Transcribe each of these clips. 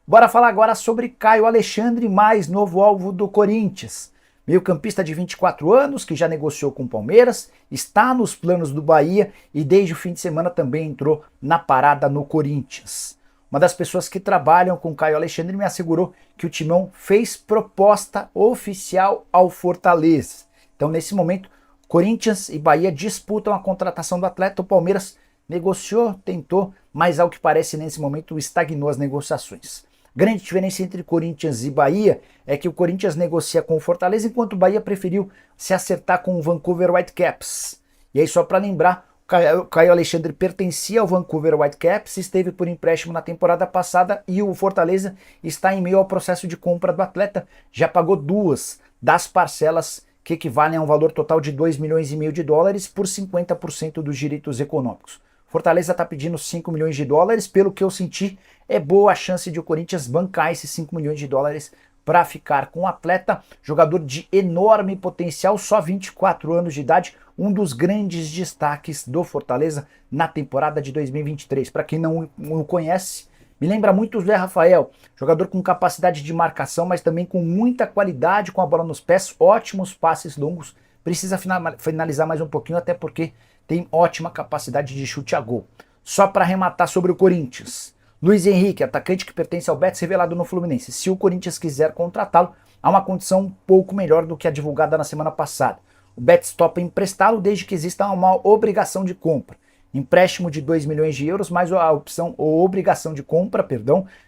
Bora falar agora sobre Caio Alexandre, mais novo alvo do Corinthians. Meio-campista de 24 anos, que já negociou com o Palmeiras, está nos planos do Bahia e desde o fim de semana também entrou na parada no Corinthians. Uma das pessoas que trabalham com Caio Alexandre me assegurou que o Timão fez proposta oficial ao Fortaleza. Então, nesse momento, Corinthians e Bahia disputam a contratação do atleta. O Palmeiras negociou, tentou, mas ao que parece nesse momento estagnou as negociações. Grande diferença entre Corinthians e Bahia é que o Corinthians negocia com o Fortaleza, enquanto o Bahia preferiu se acertar com o Vancouver Whitecaps. E aí, só para lembrar, o Caio Alexandre pertencia ao Vancouver Whitecaps, esteve por empréstimo na temporada passada e o Fortaleza está em meio ao processo de compra do atleta. Já pagou duas das parcelas que equivalem a um valor total de 2,5 milhões de dólares por 50% dos direitos econômicos. Fortaleza está pedindo 5 milhões de dólares, pelo que eu senti, é boa a chance de o Corinthians bancar esses 5 milhões de dólares para ficar com o atleta, jogador de enorme potencial, só 24 anos de idade, um dos grandes destaques do Fortaleza na temporada de 2023. Para quem não o conhece, me lembra muito o Zé Rafael, jogador com capacidade de marcação, mas também com muita qualidade com a bola nos pés, ótimos passes longos, precisa finalizar mais um pouquinho, até porque tem ótima capacidade de chute a gol. Só para arrematar sobre o Corinthians, Luiz Henrique, atacante que pertence ao Betis, revelado no Fluminense. Se o Corinthians quiser contratá-lo, há uma condição um pouco melhor do que a divulgada na semana passada. O Betis topa emprestá-lo desde que exista uma obrigação de compra. Empréstimo de 2 milhões de euros, mais a opção ou obrigação de compra,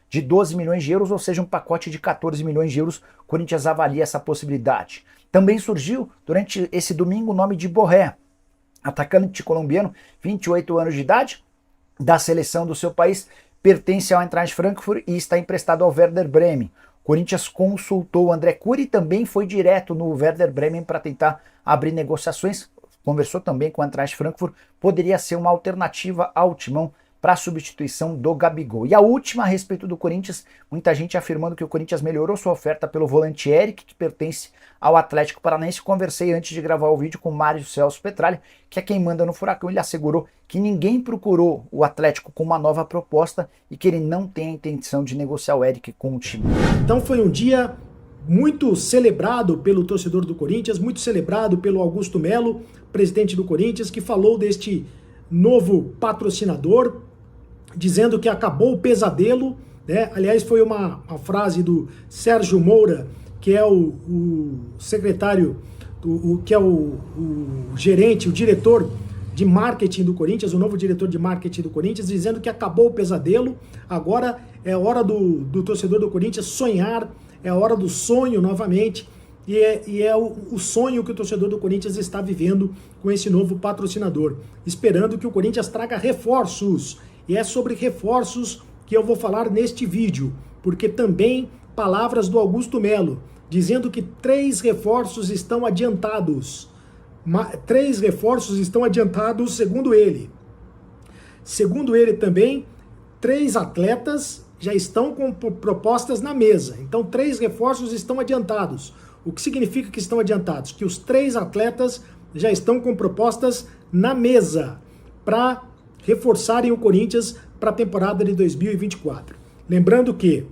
de 12 milhões de euros, ou seja, um pacote de 14 milhões de euros. O Corinthians avalia essa possibilidade. Também surgiu, durante esse domingo, o nome de Borré, atacante colombiano, 28 anos de idade, da seleção do seu país, pertence ao Eintracht Frankfurt e está emprestado ao Werder Bremen. O Corinthians consultou o André Cury e também foi direto no Werder Bremen para tentar abrir negociações. Conversou também com o Eintracht Frankfurt, poderia ser uma alternativa ao Timão para a substituição do Gabigol. E a última a respeito do Corinthians, muita gente afirmando que o Corinthians melhorou sua oferta pelo volante Eric, que pertence ao Atlético Paranaense. Conversei antes de gravar o vídeo com o Mário Celso Petralha, que é quem manda no Furacão. Ele assegurou que ninguém procurou o Atlético com uma nova proposta e que ele não tem a intenção de negociar o Eric com o time. Então foi um dia muito celebrado pelo torcedor do Corinthians, muito celebrado pelo Augusto Melo, presidente do Corinthians, que falou deste novo patrocinador, dizendo que acabou o pesadelo, né? Aliás, foi uma frase do Sérgio Moura, que é o secretário, que é o gerente, o diretor de marketing do Corinthians, o novo diretor de marketing do Corinthians, dizendo que acabou o pesadelo, agora é hora do torcedor do Corinthians sonhar, é a hora do sonho novamente, e é o sonho que o torcedor do Corinthians está vivendo com esse novo patrocinador, esperando que o Corinthians traga reforços. E é sobre reforços que eu vou falar neste vídeo, porque também palavras do Augusto Melo, dizendo que 3 reforços estão adiantados. 3 reforços estão adiantados, segundo ele. Segundo ele também, 3 atletas já estão com propostas na mesa. Então, 3 reforços estão adiantados. O que significa que estão adiantados? Que os 3 atletas já estão com propostas na mesa para reforçarem o Corinthians para a temporada de 2024. Lembrando que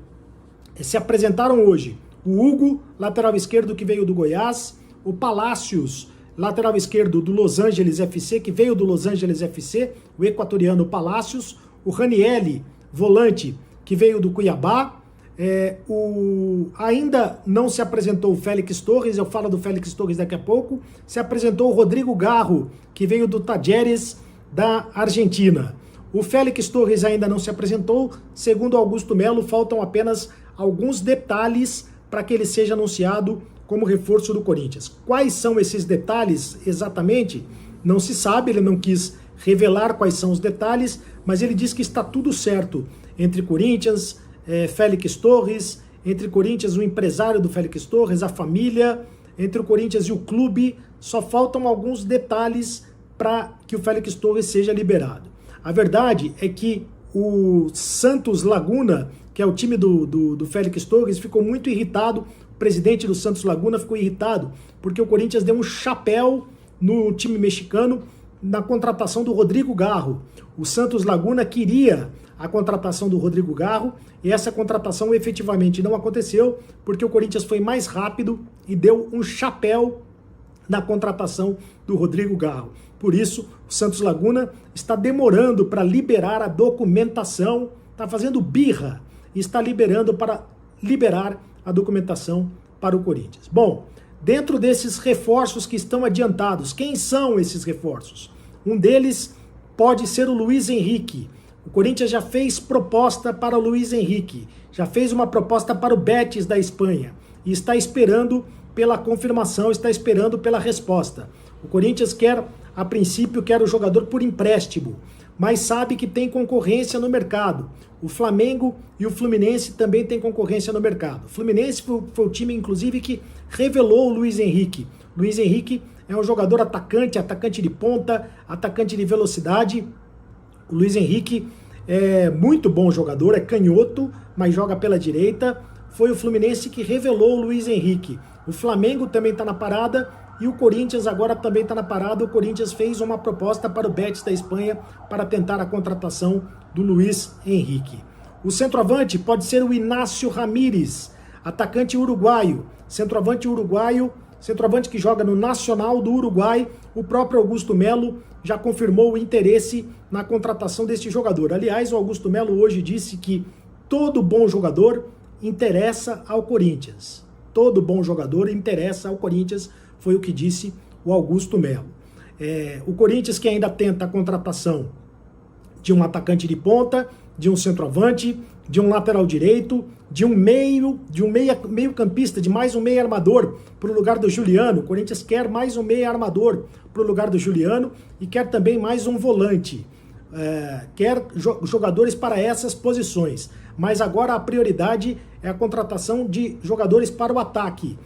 se apresentaram hoje o Hugo, lateral esquerdo que veio do Goiás, o Palácios, lateral esquerdo do Los Angeles FC, que veio do Los Angeles FC, o equatoriano Palácios, o Ranieri, volante, que veio do Cuiabá, ainda não se apresentou o Félix Torres, eu falo do Félix Torres daqui a pouco, se apresentou o Rodrigo Garro, que veio do Talleres, da Argentina. O Félix Torres ainda não se apresentou, segundo Augusto Melo, faltam apenas alguns detalhes para que ele seja anunciado como reforço do Corinthians. Quais são esses detalhes exatamente? Não se sabe, ele não quis revelar quais são os detalhes, mas ele diz que está tudo certo entre Corinthians, Félix Torres, entre Corinthians, o empresário do Félix Torres, a família, entre o Corinthians e o clube, só faltam alguns detalhes para que o Félix Torres seja liberado. A verdade é que o Santos Laguna, que é o time do Félix Torres, ficou muito irritado, o presidente do Santos Laguna ficou irritado, porque o Corinthians deu um chapéu no time mexicano na contratação do Rodrigo Garro. O Santos Laguna queria a contratação do Rodrigo Garro, e essa contratação efetivamente não aconteceu, porque o Corinthians foi mais rápido e deu um chapéu na contratação do Rodrigo Garro. Por isso, o Santos Laguna está demorando para liberar a documentação, está fazendo birra e está liberando para liberar a documentação para o Corinthians. Bom, dentro desses reforços que estão adiantados, quem são esses reforços? Um deles pode ser o Luiz Henrique. O Corinthians já fez proposta para o Luiz Henrique, já fez uma proposta para o Betis da Espanha e está esperando pela confirmação, está esperando pela resposta. O Corinthians a princípio, quer o jogador por empréstimo, mas sabe que tem concorrência no mercado. O Flamengo e o Fluminense também têm concorrência no mercado. O Fluminense foi o time, inclusive, que revelou o Luiz Henrique. Luiz Henrique é um jogador atacante de ponta, atacante de velocidade. O Luiz Henrique é muito bom jogador, é canhoto, mas joga pela direita. Foi o Fluminense que revelou o Luiz Henrique. O Flamengo também está na parada e o Corinthians agora também está na parada. O Corinthians fez uma proposta para o Betis da Espanha para tentar a contratação do Luiz Henrique. O centroavante pode ser o Inácio Ramírez, atacante uruguaio. Centroavante que joga no Nacional do Uruguai. O próprio Augusto Melo já confirmou o interesse na contratação deste jogador. Aliás, o Augusto Melo hoje disse que todo bom jogador interessa ao Corinthians. Todo bom jogador interessa ao Corinthians, foi o que disse o Augusto Melo. O Corinthians que ainda tenta a contratação de um atacante de ponta, de um centroavante, de um lateral direito, de um meio-campista, de mais um meio armador para o lugar do Juliano. O Corinthians quer mais um meio armador para o lugar do Juliano e quer também mais um volante. Quer jogadores para essas posições. Mas agora a prioridade é a contratação de jogadores para o ataque.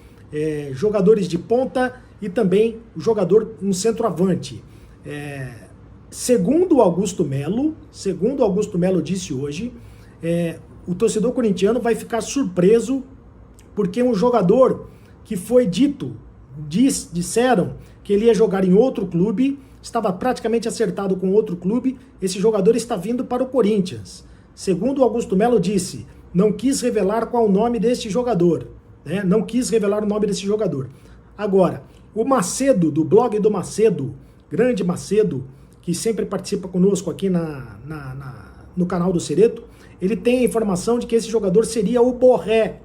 Jogadores de ponta e também um centroavante. Segundo o Augusto Melo disse hoje, o torcedor corintiano vai ficar surpreso porque um jogador que foi disseram que ele ia jogar em outro clube, estava praticamente acertado com outro clube, esse jogador está vindo para o Corinthians. Segundo o Augusto Melo disse, não quis revelar qual o nome deste jogador, né? Não quis revelar o nome desse jogador. Agora, o Macedo, do blog do Macedo, grande Macedo, que sempre participa conosco aqui no canal do Cereto, ele tem a informação de que esse jogador seria o Borré,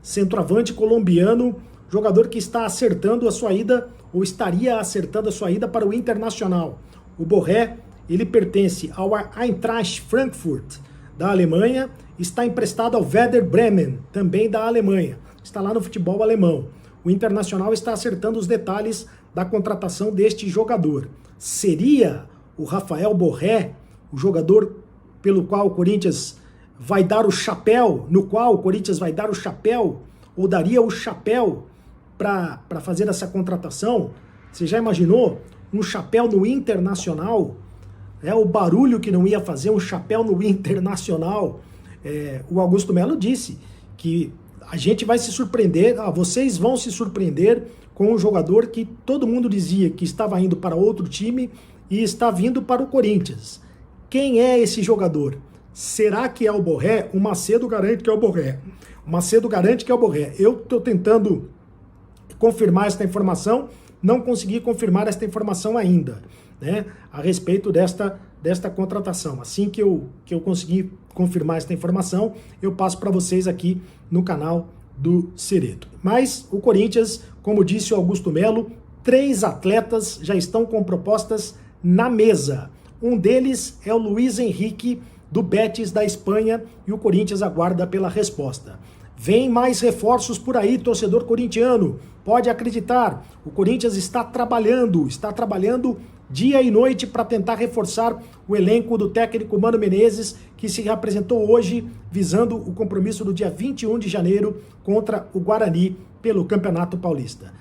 centroavante colombiano, jogador que está acertando a sua ida, ou estaria acertando a sua ida para o Internacional. O Borré, ele pertence ao Eintracht Frankfurt, da Alemanha, está emprestado ao Werder Bremen, também da Alemanha, está lá no futebol alemão. O Internacional está acertando os detalhes da contratação deste jogador. Seria o Rafael Borré o jogador pelo qual o Corinthians vai dar o chapéu, ou daria o chapéu para fazer essa contratação? Você já imaginou um chapéu no Internacional? O barulho que não ia fazer um chapéu no Internacional. O Augusto Melo disse que a gente vai se surpreender, vocês vão se surpreender com um jogador que todo mundo dizia que estava indo para outro time e está vindo para o Corinthians. Quem é esse jogador? Será que é o Borré? O Macedo garante que é o Borré. Eu estou tentando confirmar esta informação, não consegui confirmar esta informação ainda, né, a respeito desta contratação. Assim que eu conseguir confirmar esta informação, eu passo para vocês aqui no canal do Cereto. Mas o Corinthians, como disse o Augusto Melo, 3 atletas já estão com propostas na mesa. Um deles é o Luiz Henrique, do Betis da Espanha, e o Corinthians aguarda pela resposta. Vem mais reforços por aí, torcedor corintiano. Pode acreditar, o Corinthians está trabalhando dia e noite para tentar reforçar o elenco do técnico Mano Menezes, que se apresentou hoje visando o compromisso do dia 21 de janeiro contra o Guarani pelo Campeonato Paulista.